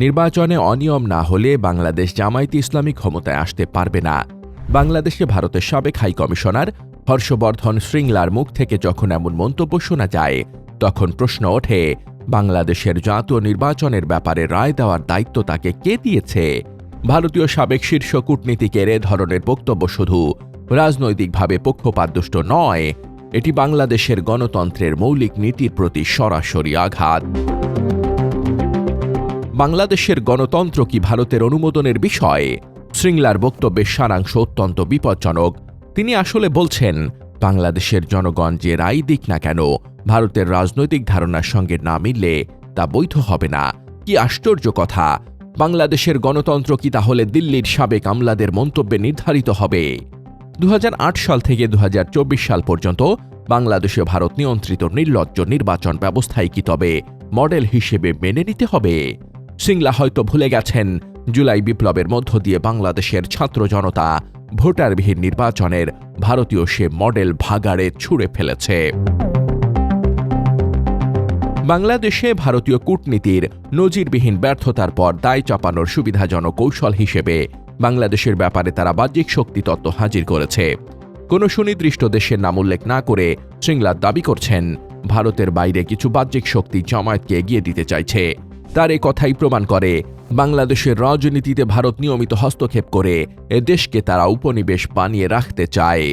নির্বাচনে অনিয়ম না হলে বাংলাদেশ জামায়াতে ইসলামী ক্ষমতায় আসতে পারবে না। বাংলাদেশে ভারতের সাবেক হাই কমিশনার হর্ষবর্ধন শ্রীংলার মুখ থেকে যখন এমন মন্তব্য শোনা যায়, তখন প্রশ্ন ওঠে, বাংলাদেশের জাতীয় নির্বাচনের ব্যাপারে রায় দেওয়ার দায়িত্ব তাকে কে দিয়েছে? ভারতীয় সাবেক শীর্ষ কূটনীতিকের এ ধরনের বক্তব্য শুধু রাজনৈতিকভাবে পক্ষপাতদুষ্ট নয়, এটি বাংলাদেশের গণতন্ত্রের মৌলিক নীতির প্রতি সরাসরি আঘাত। বাংলাদেশের গণতন্ত্র কি ভারতের অনুমোদনের বিষয়? শ্রীংলার বক্তব্যের সারাংশ অত্যন্ত বিপজ্জনক। তিনি আসলে বলছেন, বাংলাদেশের জনগণ যে রায় দিক না কেন, ভারতের রাজনৈতিক ধারণার সঙ্গে না মিললে তা বৈধ হবে না। কি আশ্চর্য কথা! বাংলাদেশের গণতন্ত্র কি তাহলে দিল্লির সাবেক আমলাদের মন্তব্যে নির্ধারিত হবে? 2008 সাল থেকে 2024 সাল পর্যন্ত বাংলাদেশে ভারত নিয়ন্ত্রিত নির্লজ্জ নির্বাচন ব্যবস্থায় কি তবে মডেল হিসেবে মেনে নিতে হবে? শ্রীংলা হয়তো ভুলে গেছেন, জুলাই বিপ্লবের মধ্য দিয়ে বাংলাদেশের ছাত্র জনতা ভোটারবিহীন নির্বাচনের ভারতীয় সে মডেল ভাগাড়ে ছুঁড়ে ফেলেছে। বাংলাদেশে ভারতীয় কূটনীতির নজিরবিহীন ব্যর্থতার পর দায় চাপানোর সুবিধাজনক কৌশল হিসেবে বাংলাদেশের ব্যাপারে তারা বাহ্যিক শক্তিতত্ত্ব হাজির করেছে। কোনো সুনির্দিষ্ট দেশের নাম উল্লেখ না করে শ্রীংলা দাবি করছেন, ভারতের বাইরে কিছু বাহ্যিক শক্তি জামায়াতকে এগিয়ে দিতে চাইছে। তার এ কথাই প্রমাণ করে, বাংলাদেশের রাজনীতিতে ভারত নিয়মিত হস্তক্ষেপ করে এ দেশকে তারা উপনিবেশ বানিয়ে রাখতে চায়।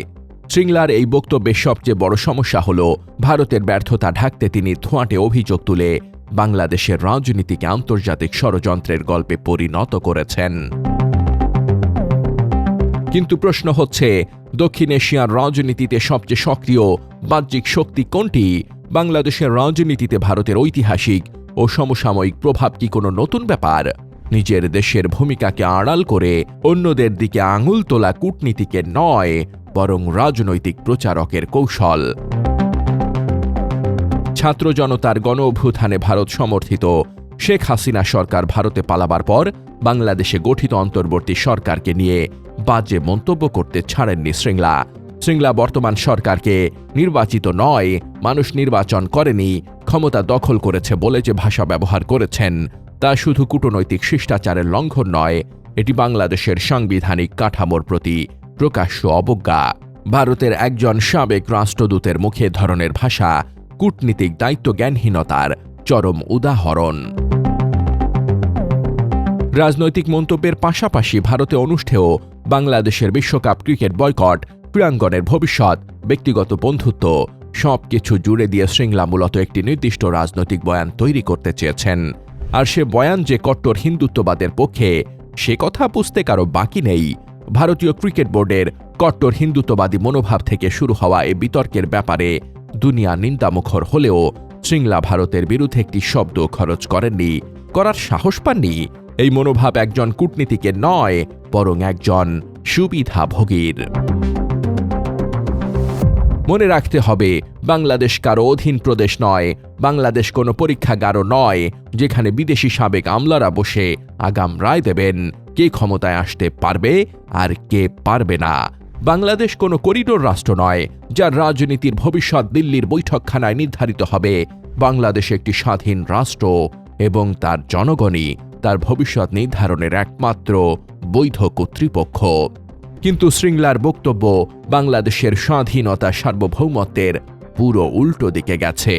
শ্রীংলার এই বক্তব্যের সবচেয়ে বড় সমস্যা হল, ভারতের ব্যর্থতা ঢাকতে তিনি ধোঁয়াটে অভিযোগ তুলে বাংলাদেশের রাজনীতিকে আন্তর্জাতিক ষড়যন্ত্রের গল্পে পরিণত করেছেন। কিন্তু প্রশ্ন হচ্ছে, দক্ষিণ এশিয়ার রাজনীতিতে সবচেয়ে সক্রিয় বাহ্যিক শক্তি কোনটি? বাংলাদেশের রাজনীতিতে ভারতের ঐতিহাসিক ও সমসাময়িক প্রভাব কি কোনো নতুন ব্যাপার? নিজের দেশের ভূমিকাকে আড়াল করে অন্যদের দিকে আঙুল তোলা কূটনীতিকে নয়, বরং রাজনৈতিক প্রচারকের কৌশল। ছাত্র জনতার গণ অভ্যুত্থানে ভারত সমর্থিত শেখ হাসিনা সরকার ভারতে পালাবার পর বাংলাদেশে গঠিত অন্তর্বর্তী সরকারকে নিয়ে বাজে মন্তব্য করতে ছাড়েননি শ্রীংলা। শ্রীংলা বর্তমান সরকারকে নির্বাচিত নয়, মানুষ নির্বাচন করেনি, ক্ষমতা দখল করেছে বলে যে ভাষা ব্যবহার করেছেন, তা শুধু কূটনৈতিক শিষ্টাচারের লঙ্ঘন নয়, এটি বাংলাদেশের সাংবিধানিক কাঠামোর প্রতি প্রকাশ্য অবজ্ঞা। ভারতের একজন সাবেক রাষ্ট্রদূতের মুখে ধরনের ভাষা কূটনীতিক দায়িত্বজ্ঞানহীনতার চরম উদাহরণ। রাজনৈতিক মন্তব্যের পাশাপাশি ভারতে অনুষ্ঠেয় বাংলাদেশের বিশ্বকাপ ক্রিকেট বয়কট, ক্রীড়াঙ্গনের ভবিষ্যৎ, ব্যক্তিগত বন্ধুত্ব সবকিছু জুড়ে দিয়ে শ্রীংলা মূলত একটি নির্দিষ্ট রাজনৈতিক বয়ান তৈরি করতে চেয়েছেন। আর সে বয়ান যে কট্টর হিন্দুত্ববাদের পক্ষে, সে কথা বুঝতে কারো বাকি নেই। ভারতীয় ক্রিকেট বোর্ডের কট্টর হিন্দুত্ববাদী মনোভাব থেকে শুরু হওয়া এই বিতর্কের ব্যাপারে দুনিয়া নিন্দামুখর হলেও শ্রীংলা ভারতের বিরুদ্ধে একটি শব্দ খরচ করেননি, করার সাহস পাননি। এই মনোভাব একজন কূটনীতিকের নয়, বরং একজন সুবিধাভোগীর। মনে রাখতে হবে, বাংলাদেশ কারো অধীন প্রদেশ নয়, বাংলাদেশ কোনো পরীক্ষাগারও নয়, যেখানে বিদেশি সাবেক আমলারা বসে আগাম রায় দেবেন কে ক্ষমতায় আসতে পারবে আর কে পারবে না। বাংলাদেশ কোনো করিডোর রাষ্ট্র নয়, যার রাজনীতির ভবিষ্যৎ দিল্লির বৈঠকখানায় নির্ধারিত হবে। বাংলাদেশ একটি স্বাধীন রাষ্ট্র এবং তার জনগণই তার ভবিষ্যৎ নির্ধারণের একমাত্র বৈধ কর্তৃপক্ষ। কিন্তু শ্রীংলার বক্তব্য বাংলাদেশের স্বাধীনতা সার্বভৌমত্বের পুরো উল্টো দিকে গেছে।